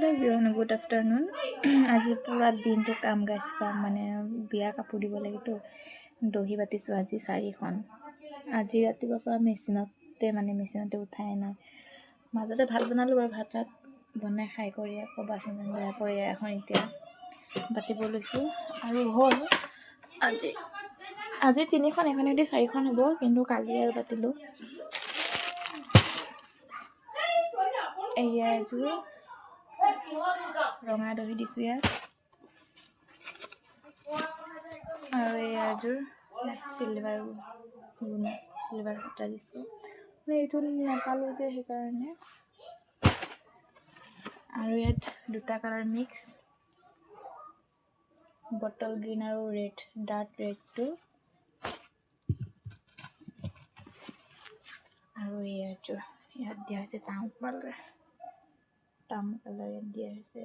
Good afternoon. আজি পুৰা দিনটো কাম মানে বিয়াৰ কাপোৰ দিব লাগেতো। দহি বাতিছোঁ আজি 4খন। আজি ৰাতিপুৱাৰ পৰা মেচিনতে উঠাই নাই। মাজতে ভাত বনালোঁ বাৰু, ভাত চাত বনাই খাই কৰি আকৌ বাচন বেয়া কৰি এখন এতিয়া বাতিব লৈছোঁ। আৰু হ'ল আজি 3খন, এখনেদি 4খন হ'ব, কিন্তু কালি আৰু বাতিলোঁ। এয়া এযোৰ ৰঙা দহি দিছোঁ ইয়াত, আৰু এয়া এযোৰ চিলভাৰ সূতা দিছোঁ। এইটো নাপালোঁ যে সেইকাৰণে। আৰু ইয়াত দুটা কালাৰ মিক্স, বটল গ্ৰীণ আৰু ৰেড, ডাৰ্ক ৰেডটো। আৰু এয়া এযোৰ ইয়াত দিয়া হৈছে তাম কালাৰ ইয়াত দিয়া হৈছে।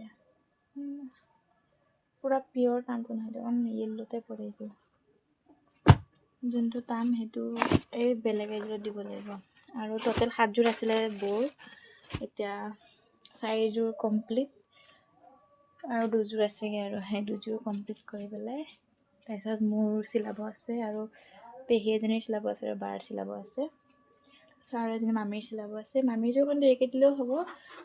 পুৰা পিয়ৰ তামটো নহয়, অকণ য়েল্লোতে পৰে এইটো। যোনটো তাম সেইটো এই বেলেগ এযোৰত দিব লাগিব। আৰু টোটেল 7যোৰ আছিলে বৰ, এতিয়া 4যোৰ কমপ্লিট, আৰু 2যোৰ আছেগৈ। আৰু সেই 2যোৰ কমপ্লিট কৰি পেলাই তাৰপিছত মোৰ চিলাব আছে, আৰু পেহী এজনীৰ চিলাব আছে, আৰু বাৰ চিলাব আছে, আৰু এজনী মামীৰ চিলাব আছে। মামীৰযোৰ অকণ দেৰিকৈ দিলেও হ'ব।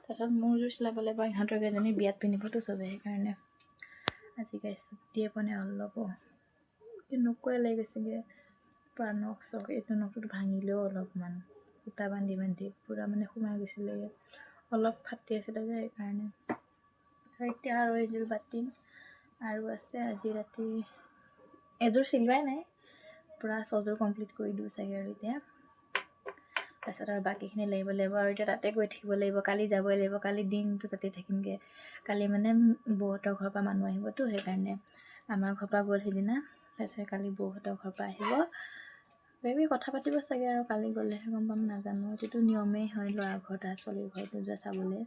তাৰপিছত মোৰযোৰ চিলাব লাগিব, ইহঁতৰ কেইজনী বিয়াত পিন্ধিবতো চবেই, সেইকাৰণে আজি ছুটিয়ে পোৱা নাই অলপো। কেনেকুৱা লাগি গৈছেগৈ পূৰা নখ চখ। এইটো নখটো ভাঙিলেও অলপমান সূতা বান্ধি পূৰা সোমাই গৈছিলেগৈ, অলপ ফাটি আছিলে যে সেইকাৰণে। এতিয়া আৰু এযোৰ বাতিম, আৰু আছে আজি ৰাতি এযোৰ চিলোৱাই নাই, পূৰা 6যোৰ কমপ্লিট কৰি দিওঁ চাগে আৰু এতিয়া। তাৰপিছত আৰু বাকীখিনি লাগিব, আৰু এতিয়া তাতে গৈ থাকিব লাগিব। কালি যাবই লাগিব, কালি দিনটো তাতে থাকিমগৈ। কালি বৌহঁতৰ ঘৰৰ পৰা মানুহ আহিবতো, সেইকাৰণে আমাৰ ঘৰৰ পৰা গ'ল সিদিনা। তাৰপিছত কালি বৌহঁতৰ ঘৰৰ পৰা আহিব, বেবী কথা পাতিব চাগে, আৰু কালি গ'লেহে গম পাম, নাজানো। এইটোতো নিয়মেই হয়, ল'ৰা ঘৰত ছোৱালীৰ ঘৰত নোযোৱা চাবলৈ।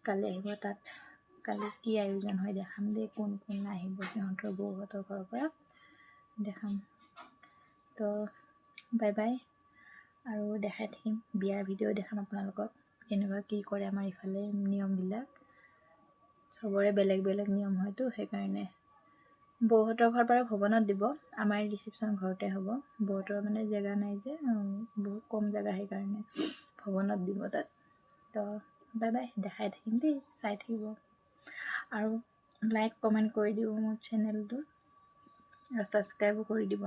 কালি আহিব, তাত কালি কি আয়োজন হয় দেখাম দেই, কোন কোন আহিব সিহঁতৰ বৌহঁতৰ ঘৰৰ পৰা দেখাম। তো বাই বাই, আৰু দেখাই থাকিম, বিয়াৰ ভিডিঅ' দেখাম আপোনালোকক, কেনেকুৱা কি কৰে আমাৰ ইফালে নিয়মবিলাক। চবৰে বেলেগ বেলেগ নিয়ম হয়তো, সেইকাৰণে। বৌহঁতৰ ঘৰ পৰা ভৱনত দিব, আমাৰ ৰিচিপশ্যন ঘৰতে হ'ব। বৌহঁতৰ জেগা নাই যে, বহুত কম জেগা, সেইকাৰণে ভৱনত দিব তাত। তো বাই বাই, দেখাই থাকিম দেই, চাই থাকিব, আৰু লাইক কমেণ্ট কৰি দিব মোৰ চেনেলটো, আৰু ছাবস্ক্ৰাইবো কৰি দিব।